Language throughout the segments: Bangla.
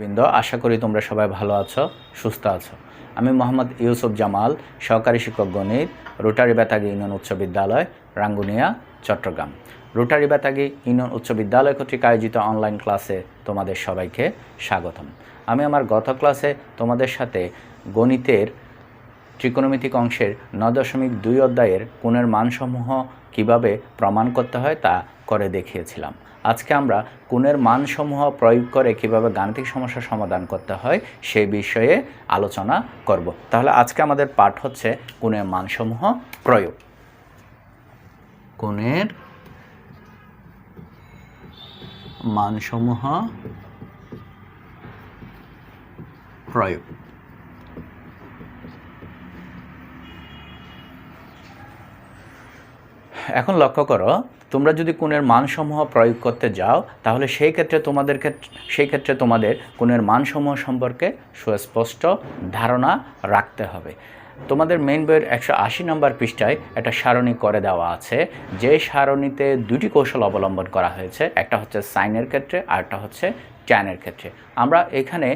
বৃন্দ, আশা করি তোমরা সবাই ভালো আছো, সুস্থ আছো। আমি মোহাম্মদ ইউসুফ জামাল, সহকারী শিক্ষক গণিত, রোটারি বেতাগী ইউনিয়ন উচ্চ বিদ্যালয়, রাঙ্গুনিয়া, চট্টগ্রাম। রোটারি বেতাগী ইউনিয়ন উচ্চ বিদ্যালয় কর্তৃক আয়োজিত অনলাইন ক্লাসে তোমাদের সবাইকে স্বাগতম। আমি আমার গত ক্লাসে তোমাদের সাথে গণিতের ত্রিকোণমিতিক অংশের 9.2 অধ্যায়ের কোণের মানসমূহ কিভাবে প্রমাণ করতে হয় তা করে দেখিয়েছিলাম। আজকে আমরা কোণের মানসমূহ প্রয়োগ করে কিভাবে গাণিতিক সমস্যা সমাধান করতে হয় সেই বিষয়ে আলোচনা করব। তাহলে আজকে আমাদের পাঠ হচ্ছে কোণের মানসমূহ প্রয়োগ। কোণের মানসমূহ প্রয়োগ। এখন লক্ষ্য করো, তোমরা যদি কোণের মানসমূহ প্রয়োগ করতে যাও তাহলে সেই ক্ষেত্রে তোমাদের কোণের মানসমূহ সম্পর্কে সুস্পষ্ট ধারণা রাখতে হবে। তোমাদের মেইন বইয়ের 180 নম্বর পৃষ্ঠায় একটা সারণী করে দেওয়া আছে, যে সারণীতে দুটি কৌশল অবলম্বন করা হয়েছে, একটা হচ্ছে সাইনের ক্ষেত্রে আর একটা হচ্ছে ট্যানের ক্ষেত্রে। আমরা এখানে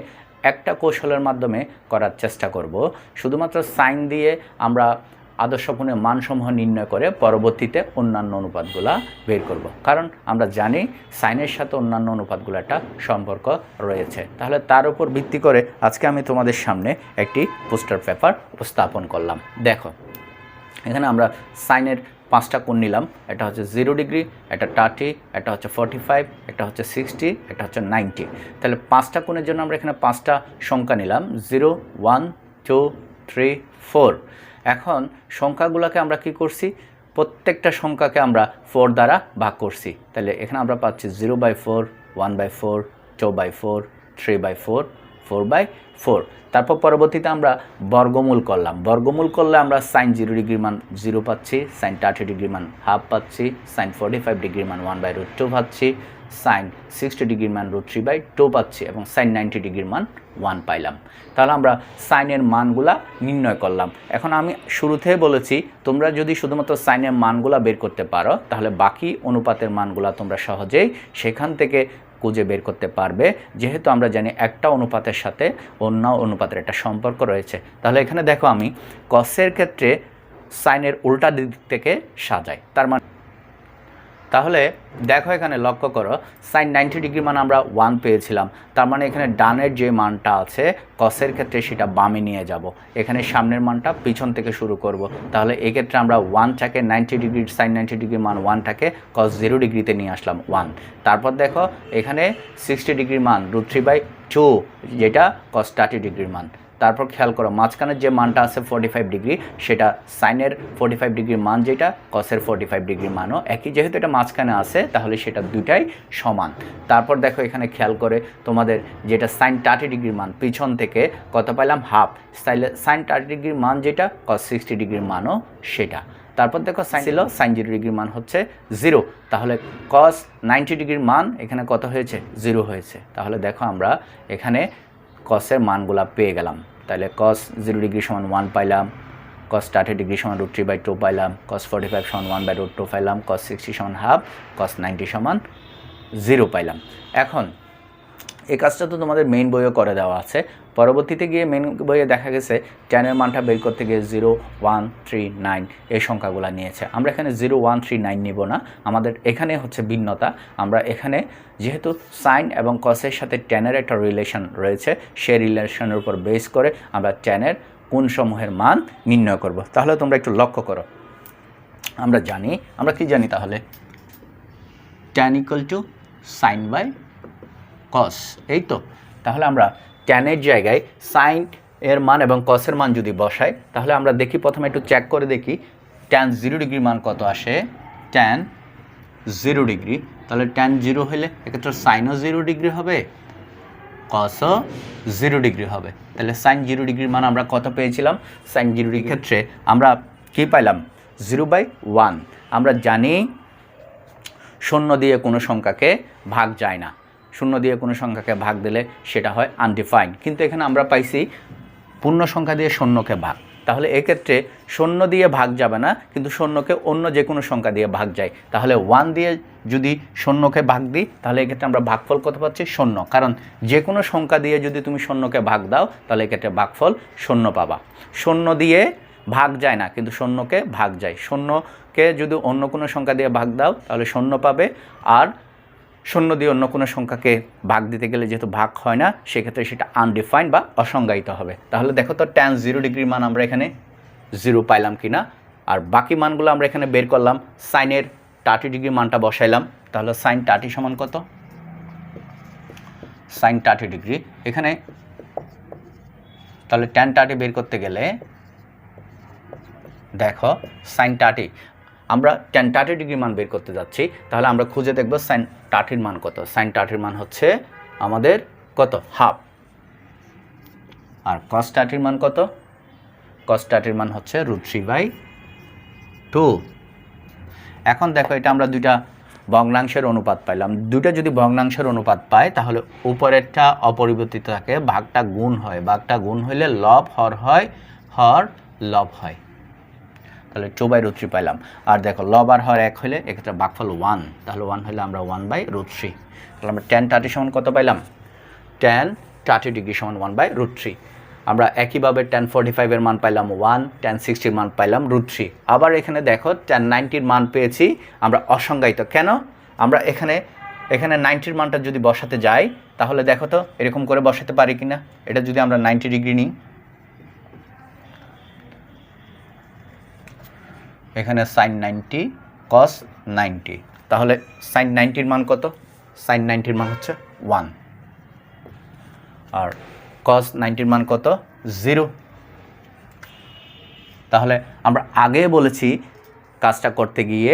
একটা কৌশলের মাধ্যমে করার চেষ্টা করব। শুধুমাত্র সাইন দিয়ে আমরা আদর্শ কোণের মানসমূহ নির্ণয় করে পরবর্তীতে অন্যান্য অনুপাতগুলো বের করব, কারণ আমরা জানি সাইনের সাথে অন্যান্য অনুপাতগুলো একটা সম্পর্ক রয়েছে। তাহলে তার উপর ভিত্তি করে আজকে আমি তোমাদের সামনে একটি পোস্টার পেপার উপস্থাপন করলাম। দেখো, এখানে আমরা সাইনের 5টা কোণ নিলাম। এটা হচ্ছে 0 ডিগ্রি, একটা 30, একটা হচ্ছে 45, একটা হচ্ছে 60, একটা হচ্ছে 90। তাহলে 5টা কোণের জন্য আমরা এখানে 5টা সংখ্যা নিলাম, 0, 1, 2, 3, 4। এখন সংখ্যাগুলোকে আমরা কি করছি, প্রত্যেকটা সংখ্যাকে আমরা 4 দ্বারা ভাগ করছি। তাহলে এখানে আমরা পাচ্ছি 0/4, 1/4, 2/4, 3/4, 4/4। তারপর পরবর্তীতে আমরা বর্গমূল করলাম। বর্গমূল করলে আমরা সাইন 0 ডিগ্রির মান 0 পাচ্ছি, সাইন 30 ডিগ্রির মান হাফ পাচ্ছি, সাইন 45 ডিগ্রির মান 1/√2 পাচ্ছি, সাইন 60 ডিগ্রির মান √3/2 পাচ্ছি এবং সাইন 90 ডিগ্রির মান 1 পাইলাম। তাহলে আমরা সাইনের মানগুলা নির্ণয় করলাম। এখন আমি শুরুতে বলেছি, তোমরা যদি শুধুমাত্র সাইনের মানগুলা বের করতে পারো তাহলে বাকি অনুপাতের মানগুলা তোমরা সহজেই সেখান থেকে খুঁজে বের করতে পারবে, যেহেতু আমরা জানি একটা অনুপাতের সাথে অন্য অনুপাতের একটা সম্পর্ক রয়েছে। তাহলে এখানে দেখো, আমি কসের ক্ষেত্রে সাইনের উল্টা দিক থেকে সাজাই। তাহলে দেখো, এখানে লক্ষ্য করো, সাইন 90 ডিগ্রি মান আমরা 1 পেয়েছিলাম। তার মানে এখানে ডানের যে মানটা আছে কসের ক্ষেত্রে সেটা বামে নিয়ে যাব, এখানে সামনের মানটা পিছন থেকে শুরু করব। তাহলে এক্ষেত্রে আমরা 1টাকে 90 ডিগ্রি, সাইন 90 ডিগ্রি মান 1টাকে কস 0 ডিগ্রিতে নিয়ে আসলাম 1। তারপর দেখো এখানে 60 ডিগ্রির মান √3/2, যেটা কস 30 ডিগ্রির মান। তারপর খেয়াল করো, মাঝখানের যে মানটা আছে 45 ডিগ্রি, সেটা সাইনের 45 ডিগ্রির মান, যেটা কসের 45 ডিগ্রির মানও একই। যেহেতু এটা মাঝখানে আছে তাহলে সেটা দুটাই সমান। তারপর দেখো, এখানে খেয়াল করে তোমাদের যেটা সাইন 30 ডিগ্রির মান, পিছন থেকে কত পাইলাম, হাফ। সাইন 30 ডিগ্রির মান যেটা কস 60 ডিগ্রির মানও সেটা। তারপর দেখো সাইন 0 ডিগ্রির মান হচ্ছে 0, তাহলে কস 90 ডিগ্রির মান এখানে কত হয়েছে, 0 হয়েছে। তাহলে দেখো আমরা এখানে কসের মানগুলা পেয়ে গেলাম। তাহলে কস 0 ডিগ্রি সমান 1 পাইলাম, কস 30 ডিগ্রি সমান √3/2 পাইলাম, কস 45 সমান 1/√2 পাইলাম, কস 60 সমান হাফ, কস 90 সমান 0 পাইলাম। এখন এই কাজটা তো তোমাদের মেইন বইও করে দেওয়া আছে। পরবর্তীতে গিয়ে মেইন বইয়ে দেখা গেছে ট্যানের মানটা বের করতে গিয়ে 0, 1, 3, 9 এই সংখ্যাগুলো নিয়েছে। আমরা এখানে 0, 1, 3, 9 নিব না। আমাদের এখানে হচ্ছে ভিন্নতা। আমরা এখানে যেহেতু সাইন এবং কসের সাথে ট্যানের একটা রিলেশন রয়েছে, সেই রিলেশনের উপর বেস করে আমরা ট্যানের কোণসমূহের মান নির্ণয় করব। তাহলে তোমরা একটু লক্ষ্য করো, আমরা কি জানি তাহলে, ট্যান = সাইন বাই কস, এই তো। তাহলে আমরা ট্যানের জায়গায় সাইন এর মান এবং কসের মান যদি বসাই, তাহলে আমরা দেখি, প্রথমে একটু চেক করে দেখি ট্যান 0 ডিগ্রির মান কত আসে। ট্যান 0 ডিগ্রি, তাহলে ট্যান 0 হলে এক্ষেত্রে সাইনও 0 ডিগ্রি হবে, কসও 0 ডিগ্রি হবে। তাহলে সাইন 0 ডিগ্রির মান আমরা কত পেয়েছিলাম, সাইন 0 ডিগ্রির ক্ষেত্রে আমরা কি পাইলাম, 0/1। আমরা জানি 0 দিয়ে কোনো সংখ্যাকে ভাগ যায় না, 0 দিয়ে কোনো সংখ্যাকে ভাগ দিলে সেটা হয় আনডিফাইন্ড। কিন্তু এখানে আমরা পাইছি পূর্ণ সংখ্যা দিয়ে শূন্যকে ভাগ, তাহলে এক্ষেত্রে শূন্য দিয়ে ভাগ যাবে না, কিন্তু শূন্যকে অন্য যে কোনো সংখ্যা দিয়ে ভাগ যায়। তাহলে 1 দিয়ে যদি শূন্যকে ভাগ দিই তাহলে এক্ষেত্রে আমরা ভাগফল কত পাচ্ছি? শূন্য। কারণ যে কোনো সংখ্যা দিয়ে যদি তুমি শূন্যকে ভাগ দাও তাহলে এক্ষেত্রে ভাগফল শূন্য পাবা। শূন্য দিয়ে ভাগ যায় না, কিন্তু শূন্যকে ভাগ যায়। শূন্যকে যদি অন্য কোনো সংখ্যা দিয়ে ভাগ দাও তাহলে শূন্য পাবে, আর শূন্য দিয়ে অন্য কোনো সংখ্যাকে ভাগ দিতে গেলে যেহেতু ভাগ হয় না, সেক্ষেত্রে সেটা আনডিফাইন্ড বা অসংজ্ঞায়িত হবে। তাহলে দেখো তো tan 0 ডিগ্রির মান আমরা এখানে 0 পাইলাম কিনা। আর বাকি মানগুলো আমরা এখানে বের করলাম, সাইনের 30 ডিগ্রি মানটা বসাইলাম। তাহলে সাইন 30 সমান কত? সাইন 30 ডিগ্রি এখানে, তাহলে tan 30 বের করতে গেলে দেখো সাইন 30, আমরা tan 30 ডিগ্রি মান বের করতে যাচ্ছি। তাহলে আমরা খুঁজে দেখব সাইন 30 মান কত। সাইন 30 মান হচ্ছে আমাদের কত? হাফ। আর cos 30 মান কত? cos 30 মান হচ্ছে √3/2। এখন দেখো এটা আমরা দুইটা ভগ্নাংশের অনুপাত পাইলাম। দুইটা যদি ভগ্নাংশের অনুপাত পাই তাহলে উপরেরটা অপরিবর্তিত থাকে, ভাগটা গুণ হয়, ভাগটা গুণ হইলে লব হর হয়, হর লব হয়। তাহলে 2/√3 পাইলাম। আর দেখো লব আর হর এক হইলে এক্ষেত্রে ভাগফল 1, তাহলে 1 হইলে আমরা 1/√3। তাহলে আমরা tan 30 সমান কত পাইলাম? tan 30 ডিগ্রি সমান 1/√3। আমরা একইভাবে tan 45 এর মান পাইলাম 1, tan 60 এর মান পাইলাম √3। আবার এখানে দেখো tan 90 এর মান পেয়েছি আমরা অসংজ্ঞায়িত। কেন? আমরা এখানে 90 এর মানটা যদি বসাতে যাই তাহলে দেখো তো এরকম করে বসাতে পারি কিনা। এটা যদি আমরা 90 ডিগ্রি নিই, এখানে sin 90 cos 90, তাহলে sin 90 এর মান কত? sin 90 এর মান হচ্ছে 1, আর cos 90 এর মান কত? 0। তাহলে আমরা আগে বলেছি কাজটা করতে গিয়ে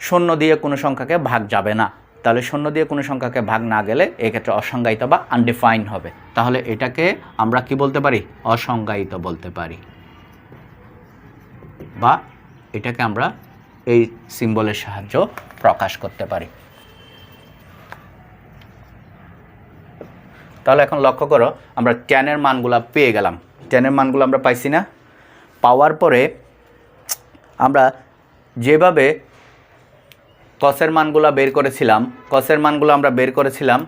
শূন্য দিয়ে কোনো সংখ্যাকে ভাগ যাবে না। তাহলে শূন্য দিয়ে কোনো সংখ্যাকে ভাগ না গেলে এক্ষেত্রে অসংজ্ঞায়িত বা আনডিফাইন হবে। তাহলে এটাকে আমরা কি বলতে পারি? অসংজ্ঞায়িত বলতে পারি, বা এটাকে আমরা এই সিম্বলের সাহায্যে প্রকাশ করতে পারি। তাহলে এখন লক্ষ্য করো আমরা tan এর মানগুলো পেয়ে গেলাম। tan এর মানগুলো আমরা পাইছি না? পাওয়ার পরে আমরা যেভাবে cos এর মানগুলো বের করেছিলাম, cos এর মানগুলো আমরা বের করেছিলাম,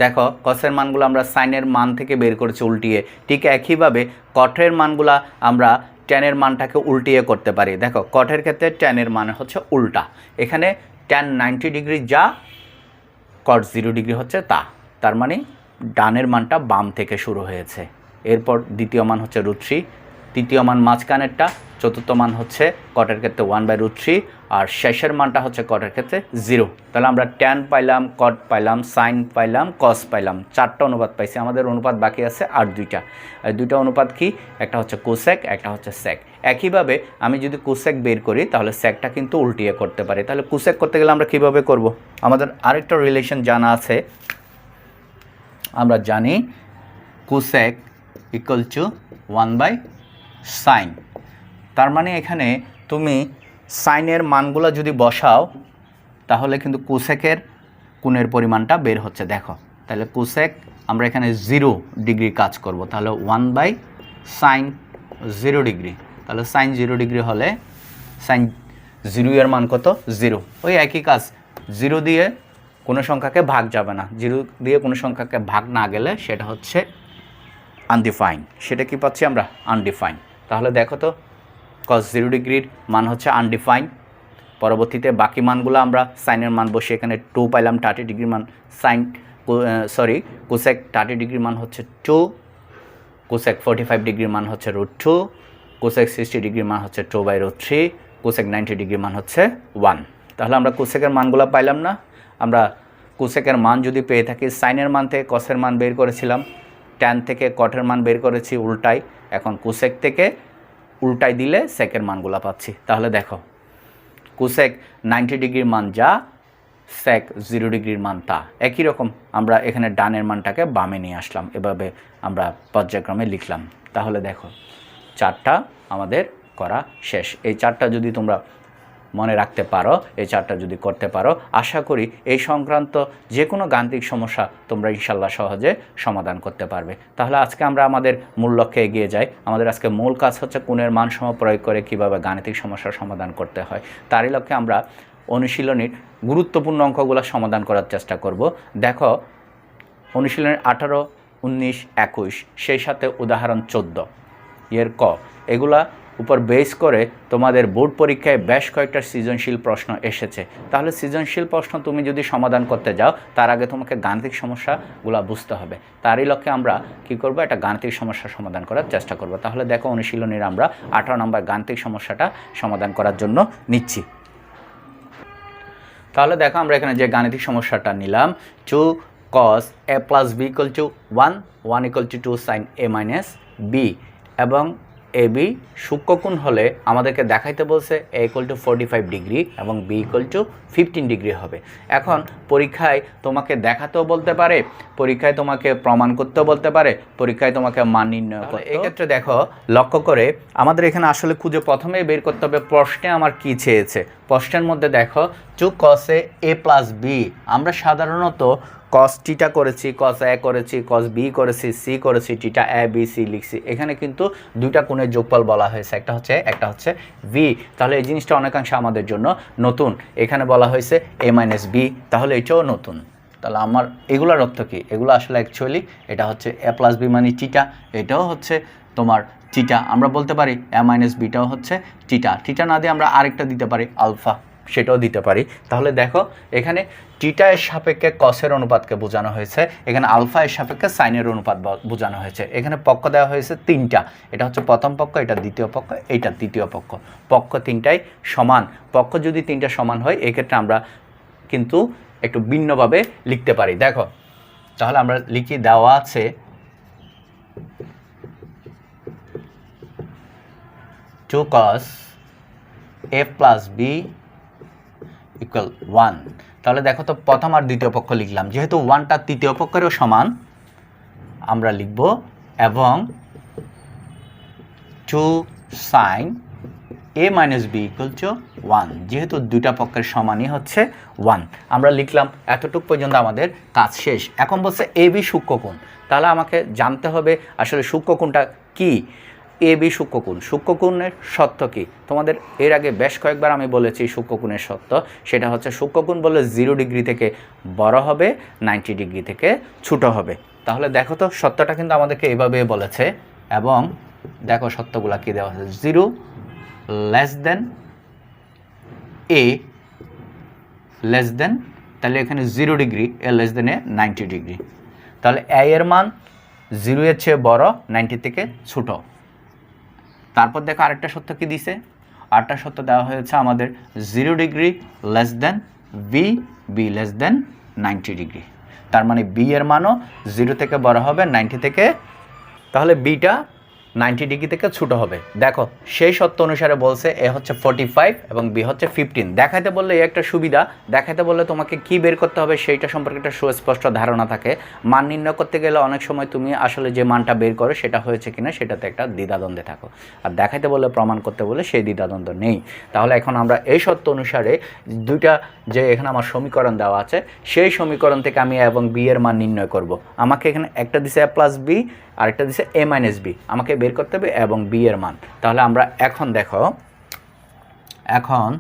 দেখো cos এর মানগুলো আমরা sin এর মান থেকে বের করেছি উল্টিয়ে। ঠিক একইভাবে cot এর মানগুলো আমরা tan এর মানটাকে উল্টিয়ে করতে পারি। দেখো cot এর ক্ষেত্রে tan এর মান হচ্ছে উল্টা। এখানে tan 90 ডিগ্রি যা, cot 0 ডিগ্রি হচ্ছে তা। তার মানে ডানের মানটা বাম থেকে শুরু হয়েছে। এরপর দ্বিতীয় মান হচ্ছে √3, তৃতীয় মান মাঝখানেরটা, চতুর্থ মান হচ্ছে কটের ক্ষেত্রে 1/√3, আর শেষের মানটা হচ্ছে কটের ক্ষেত্রে 0। তাহলে আমরা tan পাইলাম, cot পাইলাম, sin পাইলাম, cos পাইলাম, 4টা অনুপাত পাইছি। আমাদের অনুপাত বাকি আছে আর দুইটা। আর দুইটা অনুপাত কি? একটা হচ্ছে cosec, একটা হচ্ছে sec। একইভাবে আমি যদি cosec বের করি তাহলে secটা কিন্তু উল্টিয়ে করতে পারি। তাহলে cosec করতে গেলে আমরা কিভাবে করব? আমাদের আরেকটা রিলেশন জানা আছে। আমরা জানি cosec = 1/sin। তার মানে এখানে তুমি সাইনের মানগুলো যদি বসাও তাহলে কিন্তু কোসেকের কোণের পরিমাণটা বের হচ্ছে। দেখো তাহলে কোসেক আমরা এখানে 0 ডিগ্রি কাজ করব, তাহলে 1/sin 0 ডিগ্রি। তাহলে sin 0 ডিগ্রি হলে sin 0 এর মান কত? 0। ওই একই কাজ, 0 দিয়ে কোনো সংখ্যাকে ভাগ যাবে না। 0 দিয়ে কোনো সংখ্যাকে ভাগ না গেলে সেটা হচ্ছে আনডিফাইন। সেটা কি পাচ্ছি আমরা? আনডিফাইন। তাহলে দেখো তো cos 0 ডিগ্রির মান হচ্ছে আনডিফাইন। পরবর্তীতে বাকি মানগুলো আমরা সাইনের মান বসে এখানে 2 পাইলাম, 30 ডিগ্রির মান cosec 30 ডিগ্রির মান হচ্ছে 2, cosec 45 ডিগ্রির মান হচ্ছে √2, cosec 60 ডিগ্রির মান হচ্ছে 2/√3, cosec 90 ডিগ্রির মান হচ্ছে 1। তাহলে আমরা কোসেকের মানগুলো পাইলাম না? আমরা কোসেকের মান যদি পেয়ে থাকি, সাইনের মান থেকে কসের মান বের করেছিলাম, tan থেকে কটের মান বের করেছি উল্টাই, এখন কোসেক থেকে উল্টাই দিলে সেকের মানগুলো পাচ্ছি। তাহলে দেখো কোসেক 90 ডিগ্রির মান যা, সেক 0 ডিগ্রির মান তা। একই রকম আমরা এখানে ডানের মানটাকে বামে নিয়ে আসলাম, এভাবে আমরা পর্যায়ক্রমে লিখলাম। তাহলে দেখো 4টা আমাদের করা শেষ। এই 4টা যদি তোমরা মনে রাখতে পারো, এই চারটা যদি করতে পারো, আশা করি এই সংক্রান্ত যে কোনো গাণিতিক সমস্যা তোমরা ইনশাল্লাহ সহজে সমাধান করতে পারবে। তাহলে আজকে আমরা আমাদের মূল লক্ষ্যে এগিয়ে যাই। আমাদের আজকে মূল কাজ হচ্ছে কোণের মানসমূহ প্রয়োগ করে কীভাবে গাণিতিক সমস্যার সমাধান করতে হয়। তারই লক্ষ্যে আমরা অনুশীলনীর গুরুত্বপূর্ণ অঙ্কগুলো সমাধান করার চেষ্টা করব। দেখো অনুশীলনের 18, 19, 21, সেই সাথে উদাহরণ 14 এর ক, এগুলা উপর বেস করে তোমাদের বোর্ড পরীক্ষায় বেশ কয়েকটা সৃজনশীল প্রশ্ন এসেছে। তাহলে সৃজনশীল প্রশ্ন তুমি যদি সমাধান করতে যাও তার আগে তোমাকে গাণিতিক সমস্যাগুলো বুঝতে হবে। তারই লক্ষ্যে আমরা কি করব, একটা গাণিতিক সমস্যার সমাধান করার চেষ্টা করব। তাহলে দেখো অনুশীলনীর আমরা 18 নম্বর গাণিতিক সমস্যাটা সমাধান করার জন্য নিচ্ছি। তাহলে দেখো আমরা এখানে যে গাণিতিক সমস্যাটা নিলাম, 2 cos a plus b equal to 1, 1 equal to 2 sin a minus b, এবং এ বি সূক্ষ্মকোণ হলে আমাদেরকে দেখাইতে বলছে a equal to 45 ডিগ্রি এবং b equal to 15 ডিগ্রি হবে। এখন পরীক্ষায় তোমাকে দেখাতেও বলতে পারে, পরীক্ষায় তোমাকে প্রমাণ করতেও বলতে পারে, পরীক্ষায় তোমাকে মান নির্ণয় করতে। এক্ষেত্রে দেখো লক্ষ্য করে আমাদের এখানে আসলে খুঁজে প্রথমেই বের করতে হবে প্রশ্নে আমার কি চেয়েছে। প্রশ্নের মধ্যে দেখো 2 cos a plus b, আমরা সাধারণত cos টিটা করেছি, cos a করেছি, cos b করেছি, c করেছি, টিটা a b c লিখছি। এখানে কিন্তু দুইটা কোণের যোগফল বলা হয়েছে, একটা হচ্ছে v। তাহলে এই জিনিসটা অনেকাংশে আমাদের জন্য নতুন। এখানে বলা হয়েছে a minus b, তাহলে এটাও নতুন। তাহলে আমার এগুলোর অর্থ কি, এগুলো আসলে অ্যাকচুয়ালি এটা হচ্ছে a plus b মানে টিটা, এটাও হচ্ছে তোমার টিটা। আমরা বলতে পারি a minus bটাও হচ্ছে টিটা। টিটা না দিয়ে আমরা আরেকটা দিতে পারি আলফা, সেটাও দিতে পারি। তাহলে দেখো এখানে টিটা এর সাপেক্ষে কসের অনুপাতকে বোঝানো হয়েছে, এখানে আলফা এর সাপেক্ষে সাইনের অনুপাত বোঝানো হয়েছে। এখানে পক্ষ দেওয়া হয়েছে 3টা, এটা হচ্ছে প্রথম পক্ষ, এটা দ্বিতীয় পক্ষ, এটা তৃতীয় পক্ষ। পক্ষ 3টাই সমান। পক্ষ যদি 3টা সমান হয় এক্ষেত্রে আমরা কিন্তু একটু ভিন্নভাবে লিখতে পারি। দেখো তাহলে আমরা লিখি, দেওয়া আছে 2 cos a plus b equal 1। তাহলে দেখো তো প্রথম আর দ্বিতীয় পক্ষ লিখলাম, যেহেতু 1টা তৃতীয় পক্ষেরও সমান আমরা লিখব, এবং 2 sin a minus b equal to 1, যেহেতু দুইটা পক্ষের সমানই হচ্ছে 1। আমরা লিখলাম, এতটুকু পর্যন্ত আমাদের কাজ শেষ। এখন বলছে এ বি সূক্ষ্মকোণ, তাহলে আমাকে জানতে হবে আসলে সূক্ষ্মকোণটা কি। এ বি সূক্ষ্মকোণ, সূক্ষ্মকোণের সত্য কি? তোমাদের এর আগে বেশ কয়েকবার আমি বলেছি সূক্ষ্মকোণের সত্য, সেটা হচ্ছে সূক্ষ্মকোণ বললে 0 ডিগ্রি থেকে বড় হবে, 90 ডিগ্রি থেকে ছোট হবে। তাহলে দেখো তো সত্যটা কিন্তু আমাদেরকে এইভাবে বলেছে, এবং দেখো সত্যগুলা কি দেওয়া আছে, 0 লেস দেন এ লেস দেন, তাহলে এখানে 0 ডিগ্রি, এ লেস দেন এ 90 ডিগ্রি। তাহলে এ এর মান 0 এর চেয়ে বড়, 90 থেকে ছোট। তারপর দেখো আরেকটা সত্য কি দিছে, আরেকটা সত্য দেওয়া হয়েছে আমাদের 0 degree less than B, B less than 90 degree. তার মানে বি এর মানও 0 থেকে বড় হবে, 90 থেকে, তাহলে বিটা 90 ডিগ্রি থেকে ছোট হবে। দেখো সেই সত্য অনুসারে বলছে এ হচ্ছে 45 এবং বি হচ্ছে 15। দেখাইতে বললে এই একটা সুবিধা, দেখাইতে বললে তোমাকে কি বের করতে হবে সেইটা সম্পর্কে একটা সুস্পষ্ট ধারণা থাকে। মান নির্ণয় করতে গেলে অনেক সময় তুমি আসলে যে মানটা বের করো সেটা হয়েছে কিনা সেটাতে একটা দ্বিধাদ্বন্দ্বে থাকো, আর দেখাইতে বললে প্রমাণ করতে বলে সেই দ্বিধাদ্বন্দ্ব নেই। তাহলে এখন আমরা এই সত্য অনুসারে দুইটা যে এখানে আমার সমীকরণ দেওয়া আছে, সেই সমীকরণ থেকে আমি এ এবং বি এর মান নির্ণয় করব। আমাকে এখানে একটা দিছে a প্লাস বি, আরেকটা দিছে a মাইনাস বি, আমাকে বের করতে হবে এবং বি এর মান। তাহলে আমরা এখন দেখো, এখন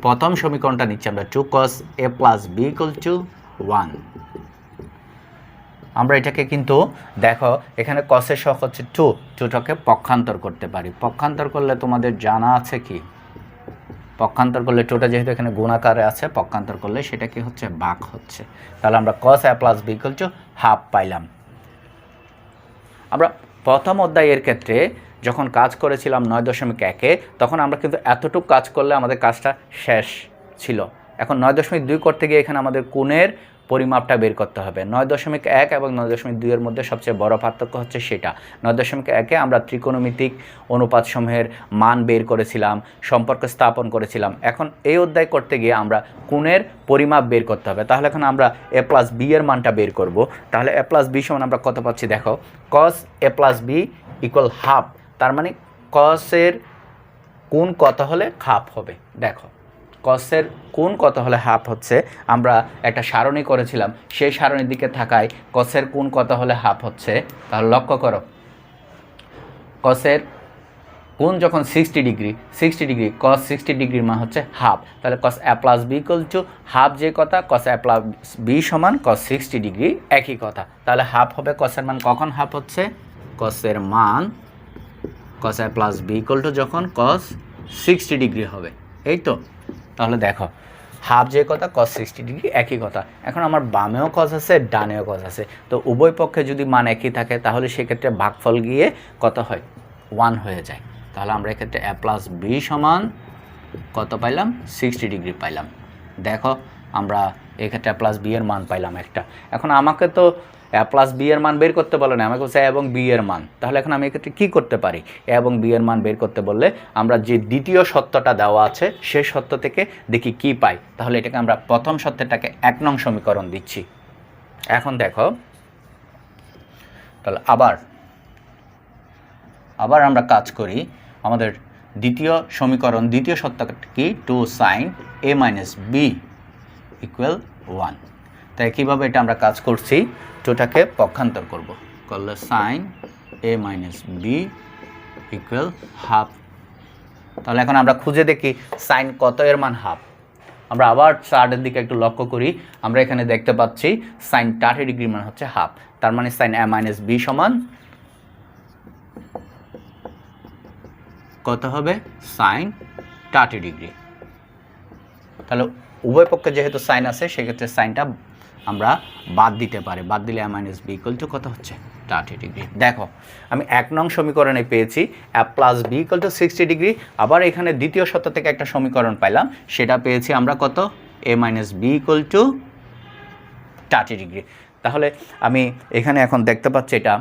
প্রথম সমীকরণটা নিচ্ছি আমরা, 2 cos a plus b equal to 1। আমরা এটাকে কিন্তু দেখো এখানে cos-এর সহগ হচ্ছে 2, 2টাকে পক্ষান্তর করতে পারি। পক্ষান্তর করলে তোমাদের জানা আছে কি, পক্ষান্তর করলে 2টা যেহেতু এখানে গুণাকারে আছে, পক্ষান্তর করলে সেটা কি হচ্ছে, ভাগ হচ্ছে। তাহলে আমরা cos a plus b equal to half পাইলাম। আমরা প্রথম অধ্যায়ের ক্ষেত্রে যখন কাজ করেছিলাম 9.1-এ, তখন আমরা কিন্তু এতটুকু কাজ করলে আমাদের কাজটা শেষ ছিল। এখন 9.2 করতে গিয়ে এখানে আমাদের কোণের পরিমাপটা বের করতে হবে। 9.1 এবং 9.2 এর মধ্যে সবচেয়ে বড় পার্থক্য হচ্ছে সেটা। 9.1-এ আমরা ত্রিকোণমিতিক অনুপাতসমূহের মান বের করেছিলাম, সম্পর্ক স্থাপন করেছিলাম। এখন এই অধ্যায় করতে গিয়ে আমরা কোণের পরিমাপ বের করতে হবে। তাহলে এখন আমরা a প্লাস বি এর মানটা বের করব। তাহলে a প্লাস বি সমান আমরা কত পাচ্ছি দেখো, cos a plus B equal half. তার মানে cos এর কোণ কত হলে হাফ হবে? দেখো কসের কোণ কত হলে হাফ হচ্ছে, আমরা একটা সারণী করেছিলাম, সেই সারণীর দিকে থাকায় কসের কোণ কত হলে হাফ হচ্ছে। তাহলে লক্ষ্য করো, কসের কোণ যখন 60 ডিগ্রি কস 60 ডিগ্রির মান হচ্ছে হাফ। তাহলে cos A plus B equal to half, যে কথা কস এ প্লাস বি সমান কস 60 ডিগ্রি, একই কথা। তাহলে হাফ হবে কসের মান কখন হাফ হচ্ছে? কসের মান কস A plus B equal two যখন কস 60 ডিগ্রি হবে, এই তো। তাহলে দেখো হাফ যে কথা কস 60 ডিগ্রি, একই কথা। এখন আমার বামেও কস আছে, ডানেও কস আছে, তো উভয় পক্ষে যদি মান একই থাকে তাহলে সেক্ষেত্রে ভাগফল গিয়ে কত হয়? 1 হয়ে যায়। তাহলে আমরা এক্ষেত্রে এ প্লাস বি সমান কত পাইলাম? 60 ডিগ্রি পাইলাম। দেখো আমরা এক্ষেত্রে এ প্লাস বি এর মান পাইলাম একটা। এখন আমাকে তো এ প্লাস বি এর মান বের করতে বলে না, আমাকে বলছে এ এবং বি এর মান। তাহলে এখন আমি এক্ষেত্রে কী করতে পারি? এ এবং বি এর মান বের করতে বললে আমরা যে দ্বিতীয় সত্যটা দেওয়া আছে সেই সত্য থেকে দেখি কি পাই। তাহলে এটাকে আমরা প্রথম সত্যটাকে 1 নং সমীকরণ দিচ্ছি। এখন দেখো, তাহলে আবার আমরা কাজ করি। আমাদের দ্বিতীয় সমীকরণ, দ্বিতীয় সত্যটা কি? 2 sin a minus B equal 1। তাই কীভাবে এটা আমরা কাজ করছি? 2টাকে পক্ষান্তর করলে sin a minus B equal half. তাহলে এখন আমরা খুঁজে দেখি সাইন কত এর মান হাফ। আমরা আবার চার্টের দিকে একটু লক্ষ্য করি, আমরা এখানে দেখতে পাচ্ছি সাইন 30 ডিগ্রির মান হচ্ছে হাফ। তার মানে সাইন a মাইনাস বি সমান কত হবে? সাইন 30 ডিগ্রি। তাহলে উভয় পক্ষে যেহেতু সাইন আছে সেক্ষেত্রে সাইনটা আমরা বাদ দিতে পারি, বাদ দিলে a minus B equal to কত হচ্ছে? 30 ডিগ্রি। দেখো আমি 1 নং সমীকরণে পেয়েছি a plus B equal to 60 ডিগ্রি। আবার এখানে দ্বিতীয় সত্য থেকে একটা সমীকরণ পাইলাম, সেটা পেয়েছি আমরা কত? a minus B equal to 30 ডিগ্রি। তাহলে আমি এখানে এখন দেখতে পাচ্ছি এটা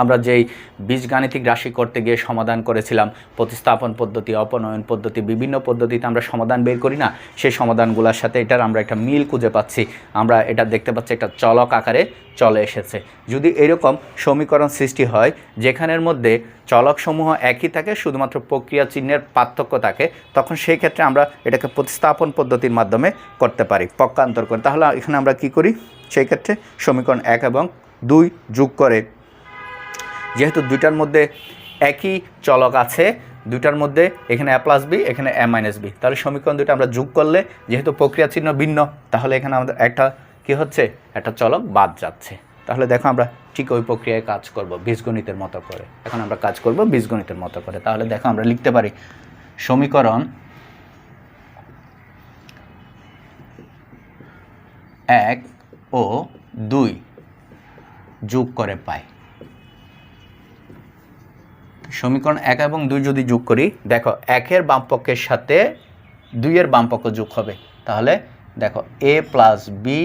আমরা যেই বীজগাণিতিক রাশি করতে গিয়ে সমাধান করেছিলাম, প্রতিস্থাপন পদ্ধতি, অপনয়ন পদ্ধতি, বিভিন্ন পদ্ধতিতে আমরা সমাধান বের করি না, সেই সমাধানগুলোর সাথে এটার আমরা একটা মিল খুঁজে পাচ্ছি। আমরা এটা দেখতে পাচ্ছি একটা চলক আকারে চলে এসেছে। যদি এরকম সমীকরণ সৃষ্টি হয় যেখানের মধ্যে চলকসমূহ একই থাকে, শুধুমাত্র প্রক্রিয়া চিহ্নের পার্থক্য থাকে, তখন সেই ক্ষেত্রে আমরা এটাকে প্রতিস্থাপন পদ্ধতির মাধ্যমে করতে পারি, পক্ষান্তর করে। তাহলে এখানে আমরা কি করি? সেই ক্ষেত্রে সমীকরণ 1 এবং 2 যোগ করে, যেহেতু দুইটার মধ্যে একই চলক আছে, দুইটার মধ্যে এখানে a প্লাস বি, এখানে a মাইনাস বি, তাহলে সমীকরণ দুটো আমরা যোগ করলে যেহেতু প্রক্রিয়া চিহ্ন ভিন্ন, তাহলে এখানে আমাদের একটা কি হচ্ছে? একটা চলক বাদ যাচ্ছে। তাহলে দেখো আমরা ঠিক ওই প্রক্রিয়ায় কাজ করব বীজগণিতের মতো করে। এখন আমরা কাজ করব বীজগণিতের মতো করে। তাহলে দেখো আমরা লিখতে পারি সমীকরণ 1 ও 2 যোগ করে পাই। সমীকরণ 1 এবং 2 যদি যোগ করি, দেখো 1-এর বামপক্ষের সাথে 2-এর বামপক্ষ যোগ হবে। তাহলে দেখো a plus B,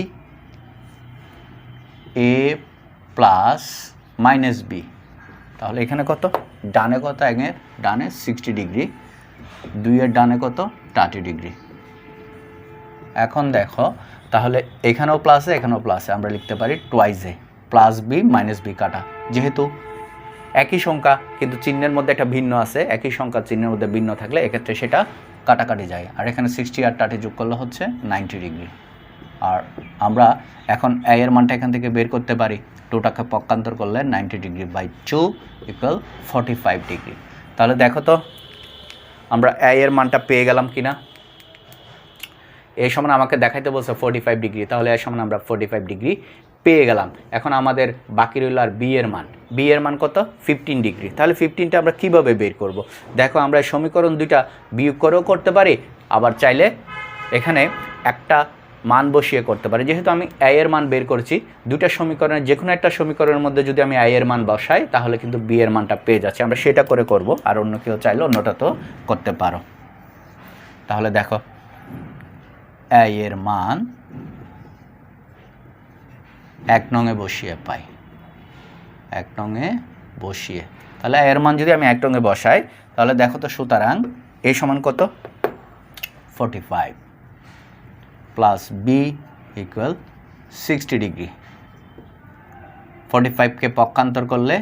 a plus minus B. তাহলে এখানে কত? ডানে কত? 1-এর ডানে 60 ডিগ্রি, 2-এর ডানে কত? 30 ডিগ্রি। এখন দেখো তাহলে এখানেও প্লাসে, এখানেও প্লাসে, আমরা লিখতে পারি টুয়াইসে প্লাস বি মাইনাস বি কাটা। যেহেতু একই সংখ্যা কিন্তু চিহ্নের মধ্যে একটা ভিন্ন আছে, একই সংখ্যা চিহ্নের মধ্যে ভিন্ন থাকলে এক্ষেত্রে সেটা কাটাকাটি যায়। আর এখানে 60 আর 30 যোগ করলে হচ্ছে 90 ডিগ্রি। আর আমরা এখন a এর মানটা এখান থেকে বের করতে পারি, 2টাকে পক্ষান্তর করলে 90 ডিগ্রি বাই 2 ইকুয়াল 45 ডিগ্রি। তাহলে দেখো তো আমরা a এর মানটা পেয়ে গেলাম কিনা। এই সমান আমাকে দেখাইতে বলছে 45 ডিগ্রি, তাহলে এই সমান আমরা 45 ডিগ্রি পেয়ে গেলাম। এখন আমাদের বাকি রইল আর বি এর মান। বি এর মান কত? 15 ডিগ্রি। তাহলে 15টা আমরা কিভাবে বের করব? দেখো আমরা সমীকরণ দুইটা বিয়োগ করেও করতে পারি, আবার চাইলে এখানে একটা মান বসিয়ে করতে পারি। যেহেতু আমি a এর মান বের করছি, দুইটা সমীকরণের যে কোনো একটা সমীকরণের মধ্যে যদি আমি a এর মান বসাই তাহলে কিন্তু b এর মানটা পেয়ে যাচ্ছে। আমরা সেটা করে করব, আর অন্য কেউ চাইলে অন্যটা তো করতে পারো। তাহলে দেখো a এর মান 1 নংয়ে বসিয়ে পাই, 1 নংয়ে বসিয়ে। তাহলে a এর মান যদি আমি 1 নংয়ে বসাই তাহলে দেখো তো, সুতরাং a সমান কত? 45 প্লাস বি ইকুয়াল 60 ডিগ্রি। 45কে পক্ষান্তর করলে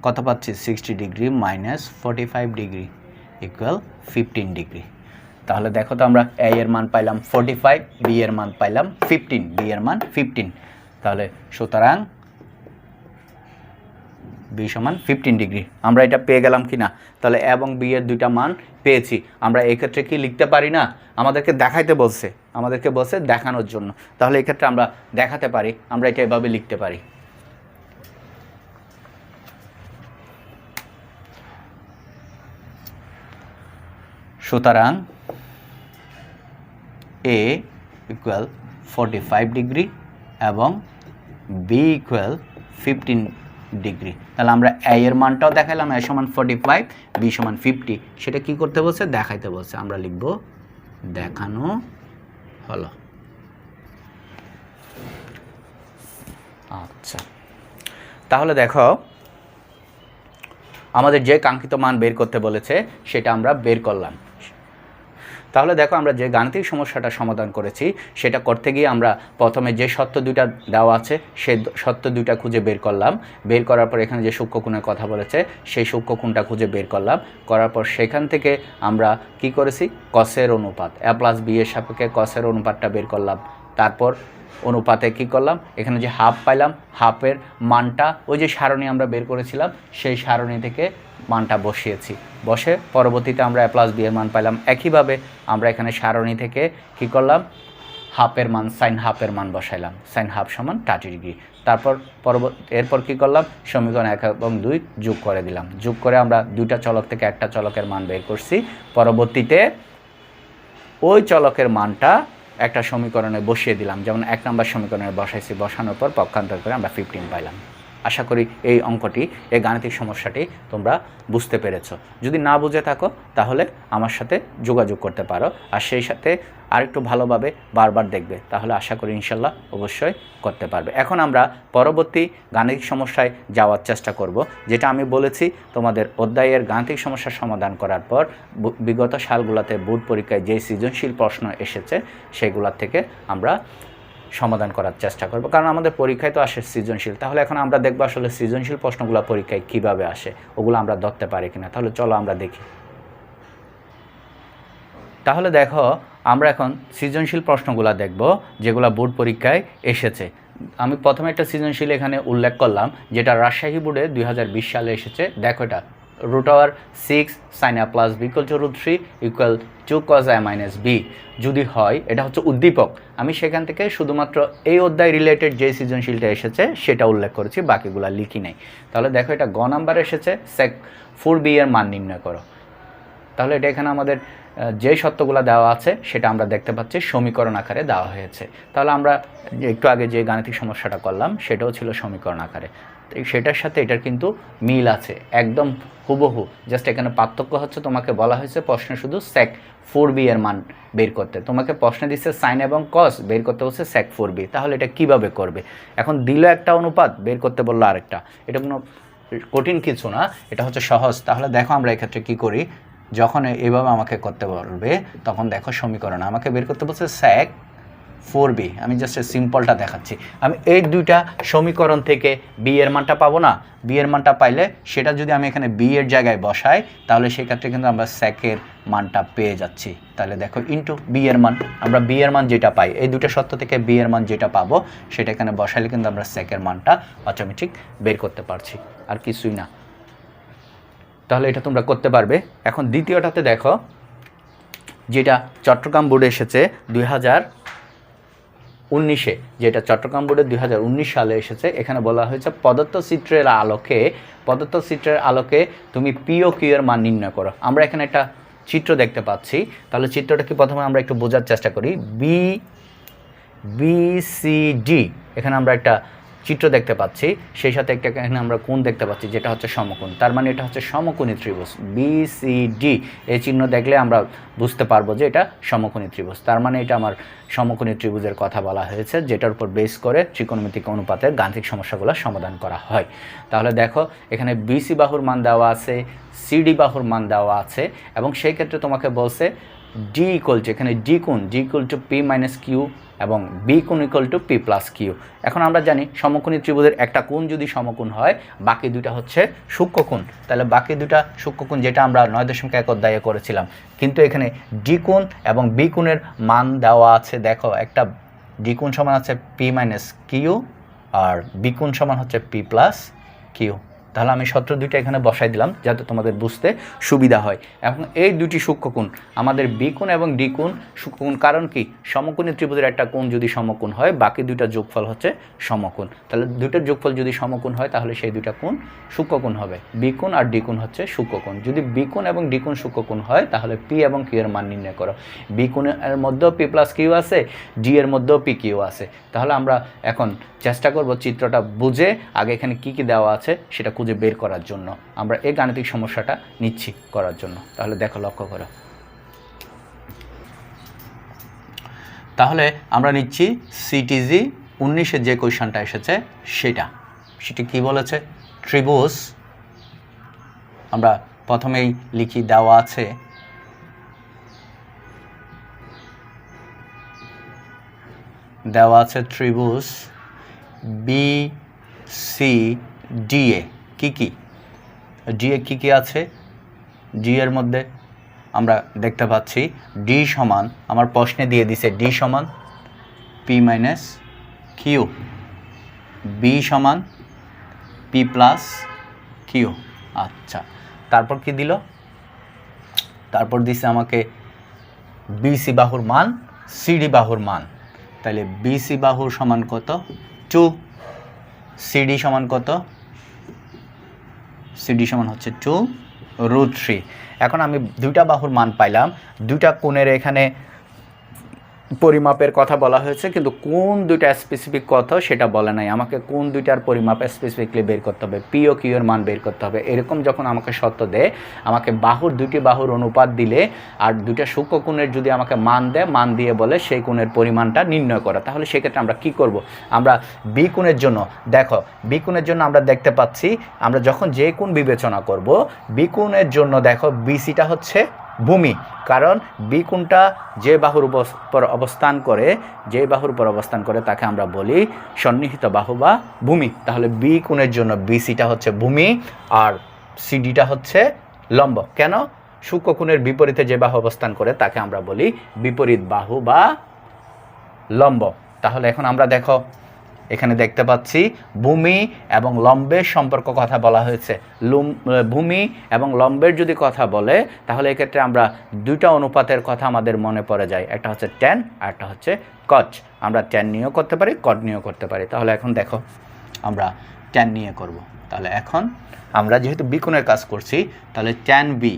কত পাচ্ছি? 60 degree minus 45 degree equal 15 degree. তাহলে দেখো তো আমরা এ এর মান পাইলাম 45, বি এর মান পাইলাম 15, বি এর মান 15। তাহলে সুতরাং বি সমান 15 ডিগ্রি। আমরা এটা পেয়ে গেলাম কি না? তাহলে এবং বি এর দুইটা মান পেয়েছি। আমরা এই ক্ষেত্রে কি লিখতে পারি না? আমাদেরকে দেখাইতে বলছে, আমাদেরকে বলছে দেখানোর জন্য। তাহলে এই ক্ষেত্রে আমরা দেখাতে পারি, আমরা এটা এভাবে লিখতে পারি। সুতরাং এ ইকুয়াল 45 ডিগ্রি এবং বি ইকুয়াল 15 ডিগ্রি। তাহলে আমরা এ এর মানটাও দেখাইলাম, এ সমান 45, বি সমান 50। সেটা কি করতে বলছে? দেখাইতে বলছে। আমরা লিখব দেখানো হলো। আচ্ছা, তাহলে দেখো আমাদের যে কাঙ্ক্ষিত মান বের করতে বলেছে সেটা আমরা বের করলাম। তাহলে দেখো আমরা যে গাণিতিক সমস্যাটা সমাধান করেছি সেটা করতে গিয়ে আমরা প্রথমে যে সত্য দুইটা দেওয়া আছে সেই সত্য দুইটা খুঁজে বের করলাম। বের করার পর এখানে যে সূক্ষ্মকোণের কথা বলেছে সেই সূক্ষ্মকোণটা খুঁজে বের করলাম। করার পর সেখান থেকে আমরা কি করেছি? কসের অনুপাত, এ প্লাস বি এর সাপেক্ষে কসের অনুপাতটা বের করলাম। তারপর অনুপাতে কি করলাম? এখানে যে হাফ পাইলাম, হাফের মানটা ওই যে সারণী আমরা বের করেছিলাম সেই সারণী থেকে মানটা বসিয়েছি। বসে পরবর্তীতে আমরা এ প্লাস বি এর মান পাইলাম। একইভাবে আমরা এখানে সারণী থেকে কি করলাম? হাফের মান, সাইন হাফের মান বসাইলাম। সাইন হাফ সমান 30 ডিগ্রি। তারপর এরপর কি করলাম? সমীকরণ 1 এবং 2 যোগ করে দিলাম। যোগ করে আমরা দুইটা চলক থেকে একটা চলকের মান বের করছি। পরবর্তীতে ওই চলকের মানটা একটা সমীকরণে বসিয়ে দিলাম। যেমন 1 নম্বর সমীকরণে বসাইছি, বসানোর পর পক্ষান্তর করে আমরা 15 পাইলাম। আশা করি এই অঙ্কটি, এই গাণিতিক সমস্যাটি তোমরা বুঝতে পেরেছো। যদি না বুঝে থাকো তাহলে আমার সাথে যোগাযোগ করতে পারো, আর সেই সাথে আরেকটু ভালোভাবে বারবার দেখবে, তাহলে আশা করি ইনশাল্লাহ অবশ্যই করতে পারবে। এখন আমরা পরবর্তী গাণিতিক সমস্যায় যাওয়ার চেষ্টা করব। যেটা আমি বলেছি তোমাদের অধ্যায়ের গাণিতিক সমস্যার সমাধান করার পর বিগত সালগুলোতে বোর্ড পরীক্ষায় যে সৃজনশীল প্রশ্ন এসেছে সেগুলোর থেকে আমরা সমাধান করার চেষ্টা করব, কারণ আমাদের পরীক্ষায় তো আসে সৃজনশীল। তাহলে এখন আমরা দেখব আসলে সৃজনশীল প্রশ্নগুলো পরীক্ষায় কিভাবে আসে, ওগুলো আমরা ধরতে পারি কিনা। তাহলে চলো আমরা দেখি। তাহলে দেখো আমরা এখন সৃজনশীল প্রশ্নগুলো দেখব যেগুলো বোর্ড পরীক্ষায় এসেছে। আমি প্রথমে একটা সৃজনশীল এখানে উল্লেখ করলাম যেটা রাজশাহী বোর্ডে 2020 সালে এসেছে। দেখো এটা √6 sin a plus b equal to √3 equal 2 cos a minus b যদি হয়, এটা হচ্ছে উদ্দীপক। আমি সেখান থেকে শুধুমাত্র এই অধ্যায় রিলেটেড যে সৃজনশীলটা এসেছে সেটা উল্লেখ করেছি, বাকিগুলো লিখি নাই। তাহলে দেখো এটা গ নাম্বার এসেছে, sec 4b এর মান নির্ণয় করো। তাহলে এটা এখানে আমাদের যে সত্যগুলো দেওয়া আছে সেটা আমরা দেখতে পাচ্ছি সমীকরণ আকারে দেওয়া হয়েছে। তাহলে আমরা একটু আগে যে গাণিতিক সমস্যাটা করলাম সেটাও ছিল সমীকরণ আকারে। সেটার সাথে এটার কিন্তু মিল আছে, একদম হুবহু। জাস্ট এখানে পার্থক্য হচ্ছে তোমাকে বলা হয়েছে প্রশ্নে শুধু sec 4b এর মান বের করতে, তোমাকে প্রশ্নে দিচ্ছে সাইন এবং কস বের করতে বলছে sec 4b। তাহলে এটা কিভাবে করবে? এখন দিল একটা অনুপাত, বের করতে বললো আরেকটা। এটা কোনো কঠিন কিছু না, এটা হচ্ছে সহজ। তাহলে দেখো আমরা এক্ষেত্রে কি করি, যখন এইভাবে আমাকে করতে বলবে তখন দেখো সমীকরণ আমাকে বের করতে বলছে sec 4b। আমি জাস্ট সিম্পলটা দেখাচ্ছি। আমি এই দুইটা সমীকরণ থেকে বি এর মানটা পাবো না? বি এর মানটা পাইলে সেটা যদি আমি এখানে বি এর জায়গায় বসাই তাহলে সেক্ষেত্রে কিন্তু আমরা সেকের মানটা পেয়ে যাচ্ছি। তাহলে দেখো ইন্টু বি এর মান, আমরা বি এর মান যেটা পাই, এই দুটো সত্য থেকে বি এর মান যেটা পাবো সেটা এখানে বসাইলে কিন্তু আমরা সেকের মানটা অটোমেটিক বের করতে পারছি, আর কিছুই না। তাহলে এটা তোমরা করতে পারবে। এখন দ্বিতীয়টাতে দেখো, যেটা চট্টগ্রাম বোর্ডে এসেছে 2019-এ, যেটা চট্টগ্রাম বোর্ডে 2019 সালে এসেছে। এখানে বলা হয়েছে প্রদত্ত চিত্রের আলোকে তুমি পি ও কিউ এর মান নির্ণয় করো। আমরা এখানে একটা চিত্র দেখতে পাচ্ছি। তাহলে চিত্রটা কি প্রথমে আমরা একটু বোঝার চেষ্টা করি। বি সি ডি, এখানে আমরা একটা চিত্র দেখতে পাচ্ছি, সেই সাথে একটা এখানে আমরা কোণ দেখতে পাচ্ছি যেটা হচ্ছে সমকোণ। তার মানে এটা হচ্ছে সমকোণী ত্রিভুজ BCD। এই চিহ্ন দেখলে আমরা বুঝতে পারবো যে এটা সমকোণী ত্রিভুজ। তার মানে এটা আমার সমকোণী ত্রিভুজের কথা বলা হয়েছে, যেটার উপর বেস করে ত্রিকোণমিতিক অনুপাতের গাণিতিক সমস্যাগুলো সমাধান করা হয়। তাহলে দেখো এখানে BC বাহুর মান দেওয়া আছে, CD বাহুর মান দেওয়া আছে, এবং সেই ক্ষেত্রে তোমাকে বলছে D ইকুয়াল টু, এখানে D কোণ, D equal to P minus Q এবং বি কোণ equal to P plus Q. এখন আমরা জানি সমকোণী ত্রিভুজের একটা কোণ যদি সমকোণ হয় বাকি দুটা হচ্ছে সূক্ষ্মকোণ, তাহলে বাকি দুটা সূক্ষ্মকোণ যেটা আমরা 9.1 অধ্যায়ে করেছিলাম, কিন্তু এখানে ডি কোণ এবং বি কোণের মান দেওয়া আছে। দেখো একটা ডি কোণ সমান আছে P minus Q R B কোণ সমান হচ্ছে পি প্লাস কিউ। তাহলে আমি সূত্র দুইটা এখানে বসাই দিলাম যাতে তোমাদের বুঝতে সুবিধা হয়। এবং এই দুটি সূক্ষ্মকোণ আমাদের বি কোণ এবং ডি কোণ সূক্ষ্মকোণ, কারণ কি সমকোণী ত্রিভুজের একটা কোণ যদি সমকোণ হয় বাকি দুইটা যোগফল হচ্ছে সমকোণ, তাহলে দুইটার যোগফল যদি সমকোণ হয় তাহলে সেই দুইটা কোণ সূক্ষ্মকোণ হবে। বি কোণ আর ডি কোণ হচ্ছে সূক্ষ্মকোণ। যদি বি কোণ এবং ডি কোণ সূক্ষ্মকোণ হয় তাহলে পি এবং কিউ এর মান নির্ণয় করো। বি কোণের মধ্যেও পি প্লাস কিউ আছে, ডি এর মধ্যেও পি কিউ আছে। তাহলে আমরা এখন চেষ্টা করব চিত্রটা বুঝে আগে এখানে কি কি দেওয়া আছে সেটা খুঁজে বের করার জন্য। আমরা এই গাণিতিক সমস্যাটা নিচ্ছি করার জন্য। তাহলে দেখো, লক্ষ্য করো। তাহলে আমরা নিচ্ছি সিটিজি 19-এ যে কোয়েশ্চনটা এসেছে সেটি কি বলেছে, ত্রিভুজ, আমরা প্রথমেই লিখি দেওয়া আছে ত্রিভুজ বি সি ডি এ। কি ডি এ কি আছে, ডি এর মধ্যে আমরা দেখতে পাচ্ছি ডি সমান, আমার প্রশ্নে দিয়ে দিছে ডি সমান পি মাইনাস কিউ, বি সমান পি প্লাস কিউ। আচ্ছা, তারপর কি দিল, তারপর দিছে আমাকে বিসি বাহুর মান, সিডি বাহুর মান। তাহলে বিসি বাহুর সমান কত, 2, সিডি সমান কত, সিডি সমান হচ্ছে 2√3। এখন আমি দুইটা বাহুর মান পাইলাম, দুইটা কোণের এখানে পরিমাপের কথা বলা হয়েছে, কিন্তু কোন দুইটা স্পেসিফিক কথা সেটা বলে নাই। আমাকে কোন দুইটার পরিমাপ স্পেসিফিকলি বের করতে হবে, পি ও কিউ এর মান বের করতে হবে। এরকম যখন আমাকে শর্ত দেয়, আমাকে দুইটি বাহুর অনুপাত দিলে আর দুইটা সূক্ষ্ম কোণের যদি আমাকে মান দেয়, মান দিয়ে বলে সেই কোণের পরিমাণটা নির্ণয় করা, তাহলে সেক্ষেত্রে আমরা কি করব, আমরা বি কোণের জন্য, দেখো বি কোণের জন্য আমরা দেখতে পাচ্ছি, আমরা যখন যে কোণ বিবেচনা করব বি কোণের জন্য, দেখো বিসিটা হচ্ছে ভূমি, কারণ বি কোণটা যে বাহুর উপর অবস্থান করে তাকে আমরা বলি সন্নিহিত বাহু বা ভূমি। তাহলে বি কোণের জন্য বিসিটা হচ্ছে ভূমি আর সিডিটা হচ্ছে লম্ব। কেন, সূক্ষ্মকোণের বিপরীতে যে বাহু অবস্থান করে তাকে আমরা বলি বিপরীত বাহু বা লম্ব। তাহলে এখন আমরা দেখো এখানে দেখতে পাচ্ছি ভূমি এবং লম্বের সম্পর্ক কথা বলা হয়েছে। ভূমি এবং লম্বের যদি কথা বলে তাহলে এক্ষেত্রে আমরা দুইটা অনুপাতের কথা আমাদের মনে পড়ে যায়, একটা হচ্ছে ট্যান আর একটা হচ্ছে কট। আমরা ট্যান নিয়েও করতে পারি, কট নিয়েও করতে পারি। তাহলে এখন দেখো আমরা ট্যান নিয়ে করব। তাহলে এখন আমরা যেহেতু বি কোণের কাজ করছি, তাহলে ট্যান বি,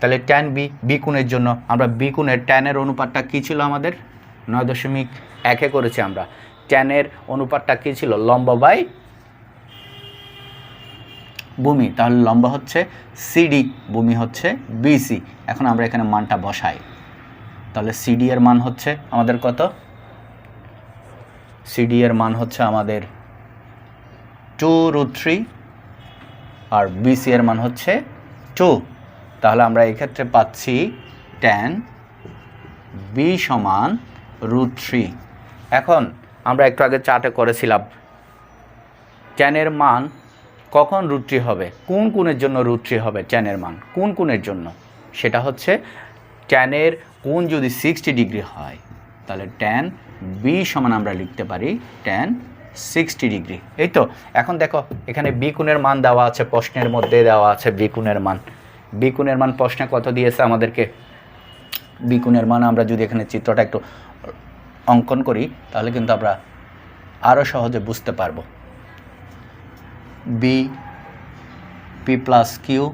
তাহলে ট্যান বি কোণের জন্য আমরা বি কোণের ট্যানের অনুপাতটা কী ছিল, আমাদের 9.1 করেছি আমরা। ট্যানের অনুপাতটা কী ছিল, লম্ব বাই ভূমি। তাহলে লম্ব হচ্ছে সিডি, ভূমি হচ্ছে বিসি। এখন আমরা এখানে মানটা বসাই। তাহলে সিডি এর মান হচ্ছে আমাদের কত, সিডি এর মান হচ্ছে আমাদের 2√3 আর বিসি এর মান হচ্ছে 2। তাহলে আমরা এক্ষেত্রে পাচ্ছি ট্যান বি সমান √3। এখন আমরা একটু আগে চার্টে করেছিলাম ট্যানের মান কখন √3 হবে, কোন কোণের জন্য √3 হবে ট্যানের মান, কোন কোণের জন্য, সেটা হচ্ছে ট্যানের কোণ যদি 60 ডিগ্রি হয় তাহলে ট্যান বি সমান আমরা লিখতে পারি ট্যান 60 ডিগ্রি। এই তো, এখন দেখো এখানে বি কোণের মান দেওয়া আছে, প্রশ্নের মধ্যে দেওয়া আছে বি কোণের মান। বি কোণের মান প্রশ্নে কত দিয়েছে আমাদেরকে, বি কোণের মান আমরা যদি এখানে চিত্রটা একটু অঙ্কন করি তাহলে কিন্তু আমরা আরও সহজে বুঝতে পারবো। বি পি প্লাস কিউ,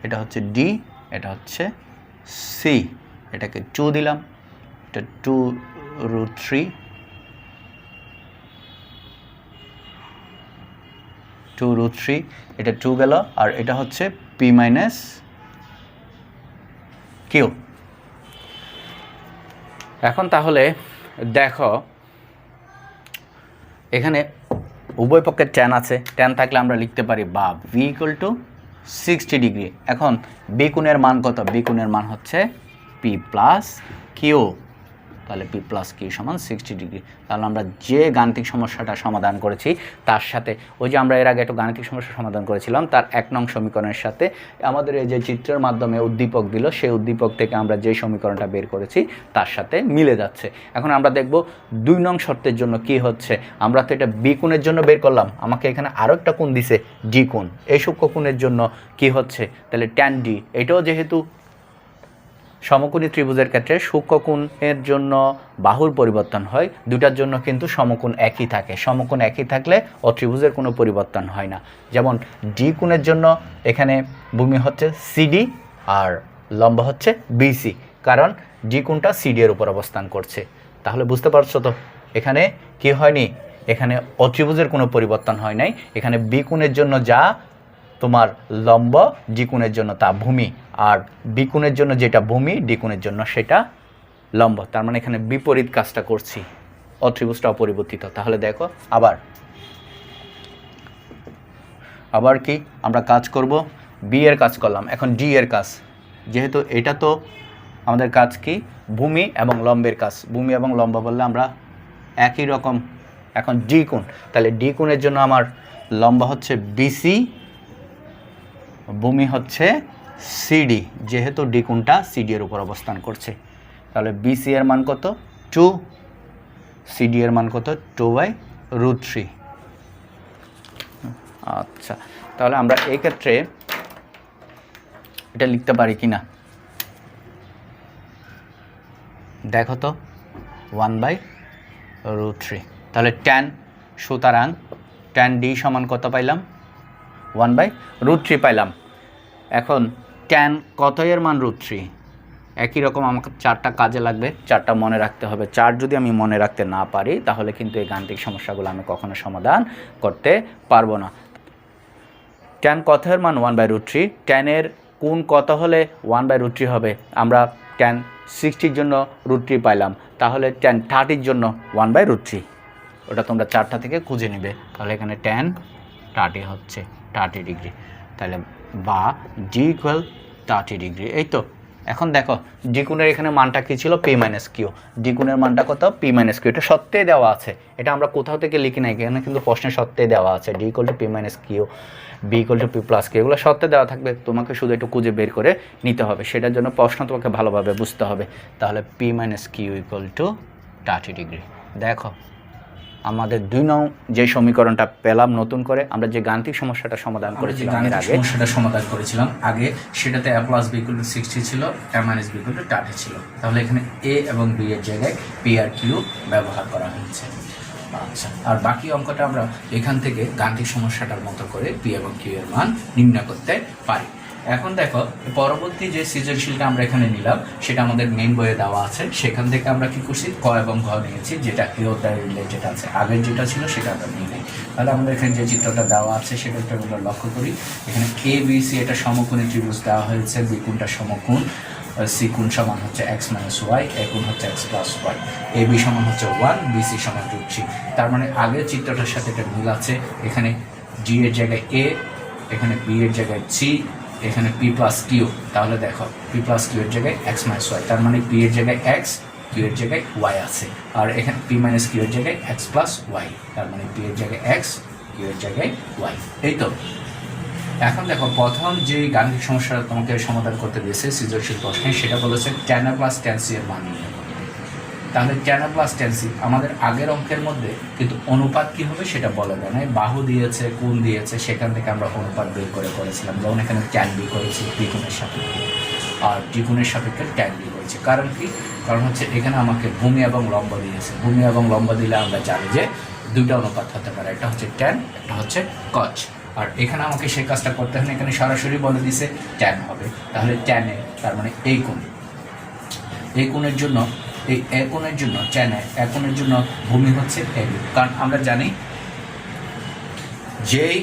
এটা হচ্ছে ডি, এটা হচ্ছে সি, এটাকে 2 দিলাম, এটা 2√3, 2√3, এটা 2 গেল, আর এটা হচ্ছে পি মাইনাস কিউ। এখন তাহলে দেখো এখানে উভয় পক্ষের ট্যান আছে, ট্যান থাকলে আমরা লিখতে পারি বা ভি ইকুয়াল টু 60 ডিগ্রি। এখন বি কোণের মান কত? বি কোণের মান হচ্ছে পি প্লাস কিউ, তাহলে পি প্লাস কিউ সমান 60 ডিগ্রি। তাহলে আমরা যে গাণিতিক সমস্যাটা সমাধান করেছি তার সাথে ওই যে আমরা এর আগে একটা গাণিতিক সমস্যা সমাধান করেছিলাম তার 1 নং সমীকরণের সাথে আমাদের এই যে চিত্রের মাধ্যমে উদ্দীপক দিল সেই উদ্দীপক থেকে আমরা যে সমীকরণটা বের করেছি তার সাথে মিলে যাচ্ছে। এখন আমরা দেখব 2 নং শর্তের জন্য কি হচ্ছে। আমরা তো এটা বি কোণের জন্য বের করলাম, আমাকে এখানে আরও একটা কোণ দিছে ডি কোণ, এই সূক্ষ্ম কোণের জন্য কি হচ্ছে, তাহলে ট্যান ডি। এটাও যেহেতু সমকোণী ত্রিভুজের ক্ষেত্রে সূক্ষ্ম কোণের জন্য বাহুর পরিবর্তন হয়, দুটার জন্য কিন্তু সমকোণ একই থাকে। সমকোণ একই থাকলে ত্রিভুজের কোনো পরিবর্তন হয় না। যেমন ডি কোণের জন্য এখানে ভূমি হচ্ছে সিডি আর লম্ব হচ্ছে বিসি, কারণ ডি কোণটা সিডি এর উপর অবস্থান করছে। তাহলে বুঝতে পারছো তো এখানে কি হয়নি, এখানে ত্রিভুজের কোনো পরিবর্তন হয় নাই। এখানে বি কোণের জন্য যা তোমার লম্ব, ডি কোণের জন্য তা ভূমি, আর বি কোণের জন্য যেটা ভূমি ডি কোণের জন্য সেটা লম্ব। তার মানে এখানে বিপরীত কাজটা করছি, ত্রিভুজটা অপরিবর্তিত। তাহলে দেখো আবার কি আমরা কাজ করব, বি এর কাজ করলাম, এখন ডি এর কাজ। যেহেতু এটা তো আমাদের কাজ কি, ভূমি এবং লম্বের কাজ। ভূমি এবং লম্ব বললে আমরা একই রকম। এখন ডি কোণ, তাহলে ডি কোণের জন্য আমার লম্ব হচ্ছে বিসি, ভূমি হচ্ছে সিডি, যেহেতু ডি কোণটা সিডি এর উপর অবস্থান করছে। তাহলে বিসি এর মান কত 2, সিডি এর মান কত 2/√3। আচ্ছা, তাহলে আমরা এই ক্ষেত্রে এটা লিখতে পারি কি না দেখো তো, 1/√3। তাহলে ট্যান, সুতরাং ট্যান ডি সমান কত পাইলাম, 1/√3 পাইলাম। এখন ট্যান কত এর মান √3, একই রকম আমাকে 4টা কাজে লাগবে, 4টা মনে রাখতে হবে। 4 যদি আমি মনে রাখতে না পারি তাহলে কিন্তু এই গাণিতিক সমস্যাগুলো আমি কখনো সমাধান করতে পারবো না। ট্যান কত এর মান 1/√3, ট্যানের কোণ কত হলে 1/√3 হবে, আমরা ট্যান 60-র জন্য √3 পাইলাম, তাহলে ট্যান 30-র জন্য 1/√3, ওটা তোমরা 4টা থেকে খুঁজে নিবে। তাহলে এখানে ট্যান 30 হচ্ছে 30 ডিগ্রি, তাহলে বা ডি ইকুয়াল 30 ডিগ্রি। এই তো এখন দেখো ডি কোণের এখানে মানটা কি ছিল, পি মাইনাস কিউ। ডি কোণের মানটা কত, পি মাইনাস কিউ। এটা সত্যিই দেওয়া আছে, এটা আমরা কোথাও থেকে লিখি নাই, এখানে কিন্তু প্রশ্নে সত্যিই দেওয়া আছে। D equal to P minus Q, B equal to P plus Q, এগুলো সত্যি দেওয়া থাকবে, তোমাকে শুধু একটু খুঁজে বের করে নিতে হবে। সেটার জন্য প্রশ্ন তোমাকে ভালোভাবে বুঝতে হবে। তাহলে P minus Q equal to 30 degree. দেখো আমাদের 2 নং যে সমীকরণটা পেলাম নতুন করে, আমরা যে গাণিতিক সমস্যাটা সমাধান করেছিলাম আগে, সেটাতে a plus B equal to 60 ছিল, a minus B equal to 30 ছিল। তাহলে এখানে a এবং b এর জায়গায় p আর q ব্যবহার করা হয়েছে। আচ্ছা, আর বাকি অঙ্কটা আমরা এখান থেকে গাণিতিক সমস্যাটার মতো করে p এবং q এর মান নির্ণয় করতে পারি। এখন দেখো পরবর্তী যে সৃজনশীলটা আমরা এখানে নিলাম সেটা আমাদের মেইন বইয়ে দেওয়া আছে। সেখান থেকে আমরা কি করছি, ক এবং ঘ নিয়েছি, যেটা এই অধ্যায়ে রিলেটেড আছে। আগের যেটা ছিল সেটা আমরা নিই নাই। তাহলে আমাদের এখানে যে চিত্রটা দেওয়া আছে সেটা একটু আমরা লক্ষ্য করি। এখানে এ বি সি এটা সমকোণী ত্রিভুজ দেওয়া হয়েছে, বি কোণটা সমকোণ, সি কোণ সমান হচ্ছে x মাইনাস ওয়াই, এ কোণ হচ্ছে x plus Y, A B সমান হচ্ছে 1, বি সি সমান √3। তার মানে আগের চিত্রটার সাথে এটা মিল আছে। এখানে জি এর জায়গায় এ, এখানে বি এর জায়গায় সি, এখানে পি প্লাস কিউ। তাহলে দেখো পি প্লাস কিউ এর জায়গায় এক্স মাইনাস ওয়াই, তার মানে পি এর জায়গায় এক্স, কিউ এর জায়গায় ওয়াই আছে। আর এখানে পি মাইনাস কিউ এর জায়গায় এক্স প্লাস ওয়াই, তার মানে পি এর জায়গায় এক্স, কিউ এর জায়গায় ওয়াই। এই তো এখন দেখো প্রথম যে গাণিতিক সমস্যাটা তোমাকে সমাধান করতে দিয়েছে সৃজনশীল প্রশ্নে, সেটা বলেছে tan A plus tan C এর মান নির্ণয়। তাহলে tan A plus tan C আমাদের আগের অঙ্কের মধ্যে কিন্তু অনুপাত কি হবে সেটা বলে দেয় নাই, বাহু দিয়েছে, কোণ দিয়েছে, সেখান থেকে আমরা অনুপাত বের করে করেছিলাম। যেমন এখানে ট্যান বি করেছি বি কোণের সাপেক্ষে, আর ডি কোণের সাপেক্ষে ট্যান বি করেছি। কারণ কি, কারণ হচ্ছে এখানে আমাকে ভূমি এবং লম্ব দিয়েছে। ভূমি এবং লম্ব দিলে আমরা জানি যে 2টা অনুপাত হতে পারে, একটা হচ্ছে ট্যান, একটা হচ্ছে কচ। আর এখানে আমাকে সেই কাজটা করতে হয় না, এখানে সরাসরি বলে দিছে ট্যান হবে। তাহলে ট্যানে তার মানে এই কোণ, এই কোণের জন্য, এই এ কোণের জন্য ট্যানে এ কোণের জন্য ভূমি হচ্ছে এ বি। কারণ আমরা জানি যেই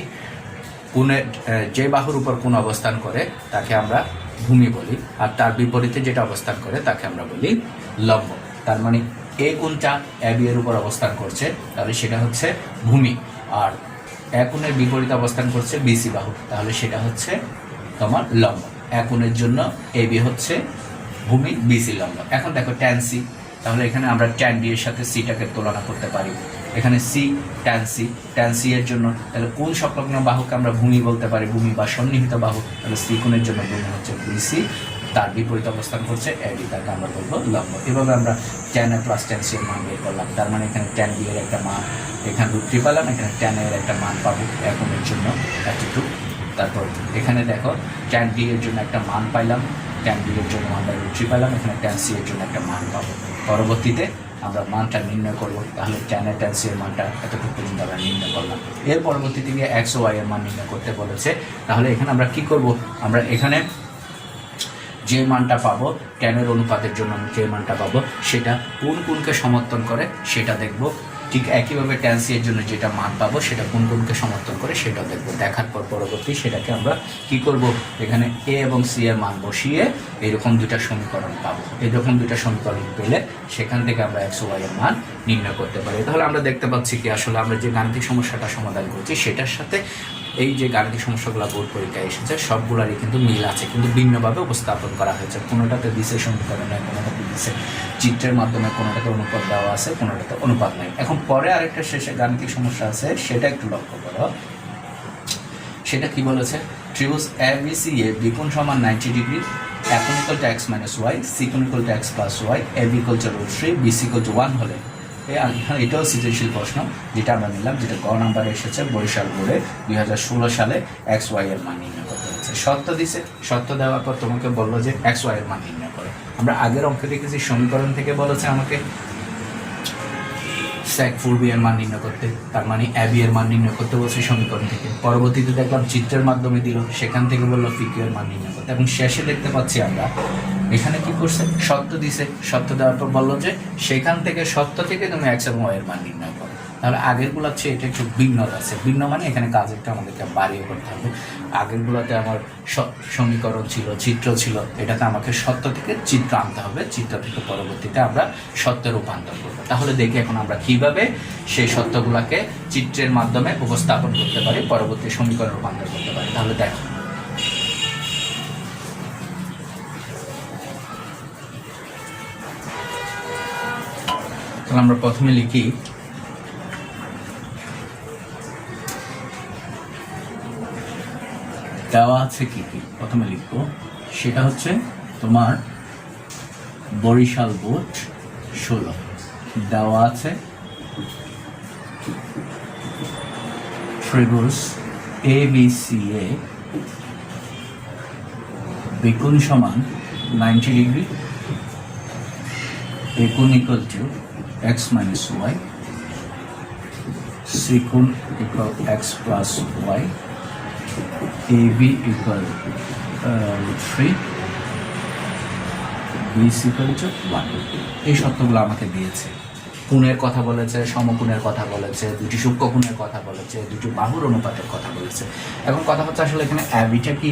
কোণের যে বাহুর উপর কোণ অবস্থান করে তাকে আমরা ভূমি বলি, আর তার বিপরীতে যেটা অবস্থান করে তাকে আমরা বলি লম্ব। তার মানে এ কোণটা এ বি এর উপর অবস্থান করছে, তাহলে সেটা হচ্ছে ভূমি। আর এ কোণের বিপরীতে অবস্থান করছে বিসি বাহু, তাহলে সেটা হচ্ছে তোমার লম্ব। এ কোণের জন্য AB হচ্ছে ভূমি, BC লম্ব। এখন দেখো ট্যান সি, তাহলে এখানে আমরা ট্যান ডি এর সাথে সিটাকে তুলনা করতে পারি। এখানে সি ট্যান সি এর জন্য তাহলে কোন সংলগ্ন বাহুকে আমরা ভূমি বলতে পারি, ভূমি বা সন্নিহিত বাহু, তাহলে সি কোণের জন্য ভূমি হচ্ছে BC, তার বিপরীত অবস্থান করছে AB, তাকে আমরা বলবো লম্ব। এভাবে আমরা tan A plus tan C এর মান বের করলাম। তার মানে এখানে ট্যান ডি এর একটা মান, এখানে √3 পেলাম, এখানে ট্যান এর একটা মান পাবো এ কোণের জন্য 32। তারপর এখানে দেখো ট্যান ডি এর জন্য একটা মান পাইলাম, ট্যান ডি এর জন্য আমরা √3 পেলাম, এখানে ট্যান সি এর জন্য একটা মান পাবো। পরবর্তীতে আমরা মানটা নির্ণয় করব। তাহলে ট্যান এ ট্যান সি এর মানটা এতটুকু পর্যন্ত আমরা নির্ণয় করলাম। এর পরবর্তীতে গিয়ে এক্স ও ওয়াই এর মান নির্ণয় করতে বলেছে। তাহলে এখানে আমরা কি করব, আমরা এখানে যে মানটা পাবো ট্যানের অনুপাতের জন্য যে মানটা পাবো সেটা কোন কোনকে সমর্থন করে সেটা দেখব। ঠিক একইভাবে ট্যান সি এর জন্য যেটা মান পাবো সেটা কোন কোনকে সমর্থন করে সেটাও দেখবো। দেখার পর পরবর্তী সেটাকে আমরা কি করব, এখানে এ এবং সি এর মান বসিয়ে এরকম দুটা সমীকরণ পাবো। এরকম দুটা সমীকরণ পেলে সেখান থেকে আমরা এক্স ও ওয়াই এর মান নির্ণয় করতে পারি। তাহলে আমরা দেখতে পাচ্ছি কি আসলে আমরা যে গাণিতিক সমস্যাটা সমাধান করছি সেটার সাথে এই যে গাণিতিক সমস্যাগুলো বোর্ড পরীক্ষায় এসেছে সবগুলারই কিন্তু মিল আছে, কিন্তু ভিন্নভাবে উপস্থাপন করা হয়েছে। কোনোটাতে দিছে সমীকরণে, কোনোটাতে দিছে চিত্রের মাধ্যমে, কোনোটাতে অনুপাত দেওয়া আছে, কোনোটাতে অনুপাত নাই। এখন পরে আরেকটা শেষে গাণিতিক সমস্যা আছে, সেটা একটু লক্ষ্য করো। সেটা কি বলেছে, ত্রিভুজ ABCA বিকোণ সমান 90 ডিগ্রি, A কোণ = x - y, C কোণ = x + y, AB = √3, BC = 1 হলে এটাও সৃজনশীল প্রশ্ন যেটা আমরা নিলাম, যেটা গ নাম্বারে এসেছে বরিশাল বোর্ডে 2016 সালে এক্স ওয়াই এর মান নির্ণয় করতে হচ্ছে। সত্য দিছে, সত্য দেওয়ার পর তোমাকে বললো যে এক্স ওয়াই এর মান নির্ণয় করে। আমরা আগের অঙ্কে দেখেছি সমীকরণ থেকে বলেছে আমাকে sec 4b এর মান নির্ণয় করতে, তার মানে AB এর মান নির্ণয় করতে বলছে সমীকরণ থেকে। পরবর্তীতে দেখলাম চিত্রের মাধ্যমে দিল, সেখান থেকে বললো PQ এর মান নির্ণয় করতে, এবং শেষে দেখতে পাচ্ছি আমরা এখানে কি করছে, সত্য দিছে, সত্য দেওয়ার পর বললো যে সেখান থেকে সত্য থেকে তুমি এক্স এবং ওয়াই এর মান নির্ণয় করো। তাহলে আগেরগুলোর চেয়ে এটা একটু ভিন্ন আছে। ভিন্ন মানে এখানে কাজেরটা আমাদেরকে বাড়িয়ে করতে হবে। আগেরগুলোতে আমার সমীকরণ ছিল, চিত্র ছিল, এটাতে আমাকে সত্য থেকে চিত্র আনতে হবে, চিত্র থেকে পরবর্তীতে আমরা সত্যে রূপান্তর করবো। তাহলে দেখি এখন আমরা কিভাবে সেই সত্যগুলোকে চিত্রের মাধ্যমে উপস্থাপন করতে পারি, পরবর্তী সমীকরণ রূপান্তর করতে পারি। তাহলে দেখো, তাহলে আমরা প্রথমে লিখি দেওয়া আছে কি কি, প্রথমে লিখবো সেটা হচ্ছে তোমার বরিশাল বোর্ড 16 দেওয়া আছে ত্রিভুজ ABCA বিকোণ সমান 90 ডিগ্রি, A কোণ = x - y, C কোণ = x + y, AB = 3, BC = 1। এই সত্যগুলো আমাকে দিয়েছে। কোণের কথা বলেছে, সমকোণের কথা বলেছে, দুটি সূক্ষ্ম কোণের কথা বলেছে, দুটি বাহুর অনুপাতের কথা বলেছে। এখন কথা হচ্ছে আসলে এখানে ABটা কি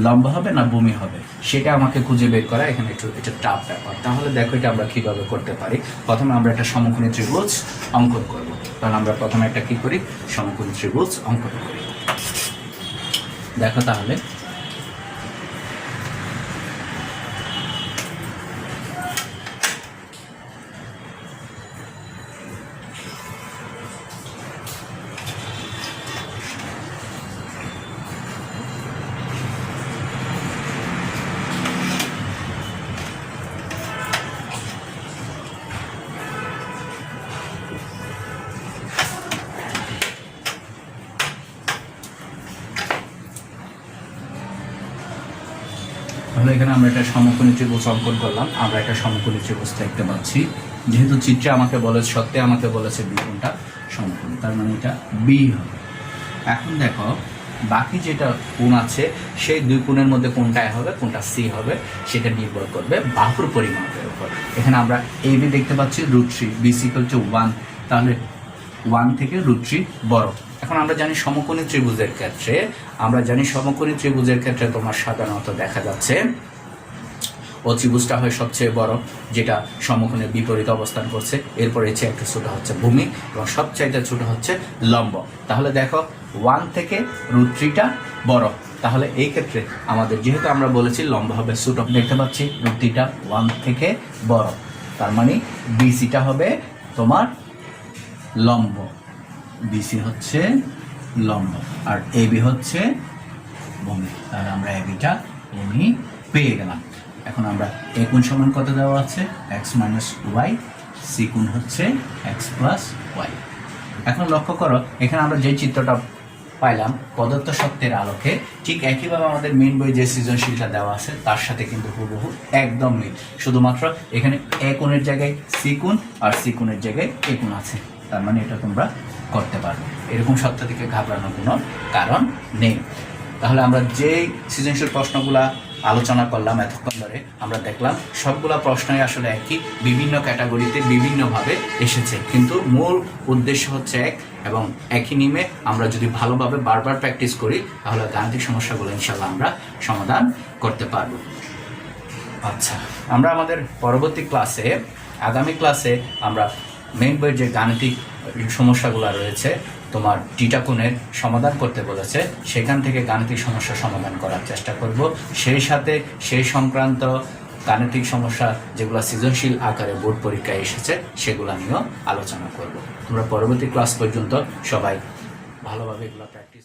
লম্বা হবে না ভূমি হবে সেটা আমাকে খুঁজে বের করা এখানে একটু এটা টাফ ব্যাপার। তাহলে দেখো এটা আমরা কিভাবে করতে পারি। প্রথমে আমরা একটা সমকোণী ত্রিভুজ অঙ্কন করব। তাহলে আমরা প্রথমে একটা কি করি, সমকোণী ত্রিভুজ অঙ্কন করি। দেখো তাহলে তাহলে এখানে আমরা একটা সমকোণী ত্রিভুজ অঙ্কন করলাম। আমরা একটা সমকোণী ত্রিভুজ দেখতে পাচ্ছি, যেহেতু চিত্রে আমাকে বলেছে, সত্যি আমাকে বলেছে বি কোণটা সমকোণ, তার মানে এটা বি হবে। এখন দেখো বাকি যেটা কোণ আছে সেই দুই কোণের মধ্যে কোনটা হবে, কোনটা সি হবে সেটা নির্ভর করবে বাহুর পরিমাপের উপর। এখানে আমরা AB দেখতে পাচ্ছি √3, BC = 1, তাহলে 1 থেকে √3 বড়। এখন আমরা জানি সমকোণী ত্রিভুজের ক্ষেত্রে তোমার সাধারণত দেখা যাচ্ছে অত্রিভুজটা হয় সবচেয়ে বড়, যেটা সমকোণের বিপরীত অবস্থান করছে, এরপরে চেয়ে একটু ছোট হচ্ছে ভূমি, এবং সবচাইতে ছোট হচ্ছে লম্ব। তাহলে দেখো 1 থেকে √3টা বড়, তাহলে এই ক্ষেত্রে আমাদের যেহেতু আমরা বলেছি লম্ব হবে ছোট, দেখতে পাচ্ছি রুটিটা 1 থেকে বড়, তার মানে বিসিটা হবে তোমার লম্ব, বিসি হচ্ছে লম্ব আর এবি হচ্ছে ভূমি। তাহলে আমরা এবিটা ভূমি পেয়ে গেলাম। এখন আমরা এ কোণ সমান কত দেওয়া আছে, এক্স মাইনাস ওয়াই, সি কোণ হচ্ছে এক্স প্লাস ওয়াই। এখন লক্ষ্য করো এখানে আমরা যে চিত্রটা পাইলাম পদার্থ সত্যের আলোকে, ঠিক একইভাবে আমাদের মেইন বই যে সৃজনশীলটা দেওয়া আছে তার সাথে কিন্তু হুবহু একদম মিল, শুধুমাত্র এখানে এ কোণের জায়গায় সি কোণ আর সি কোণের জায়গায় এ কোণ আছে। তার মানে এটা তোমরা করতে পারবে, এরকম সত্য থেকে ঘাবড়ানোর কোনো কারণ নেই। তাহলে আমরা যে সৃজনশীল প্রশ্নগুলা আলোচনা করলাম এতক্ষণ ধরে, আমরা দেখলাম সবগুলা প্রশ্নই আসলে একই, বিভিন্ন ক্যাটাগরিতে বিভিন্নভাবে এসেছে, কিন্তু মূল উদ্দেশ্য হচ্ছে এক এবং একই নিমে আমরা যদি ভালোভাবে বারবার প্র্যাকটিস করি তাহলে গাণিতিক সমস্যাগুলো ইনশাল্লাহ আমরা সমাধান করতে পারবো। আচ্ছা, আমরা আমাদের পরবর্তী ক্লাসে, আগামী ক্লাসে আমরা মেইন বইয়ের যে গাণিতিক সমস্যাগুলো রয়েছে তোমার টিটা কোণের সমাধান করতে বলেছে, সেখান থেকে গাণিতিক সমস্যা সমাধান করার চেষ্টা করব। সেই সাথে সেই সংক্রান্ত গাণিতিক সমস্যা যেগুলো সৃজনশীল আকারে বোর্ড পরীক্ষায় এসেছে সেগুলো নিয়েও আলোচনা করব। তোমরা পরবর্তী ক্লাস পর্যন্ত সবাই ভালোভাবে এগুলো প্র্যাকটিস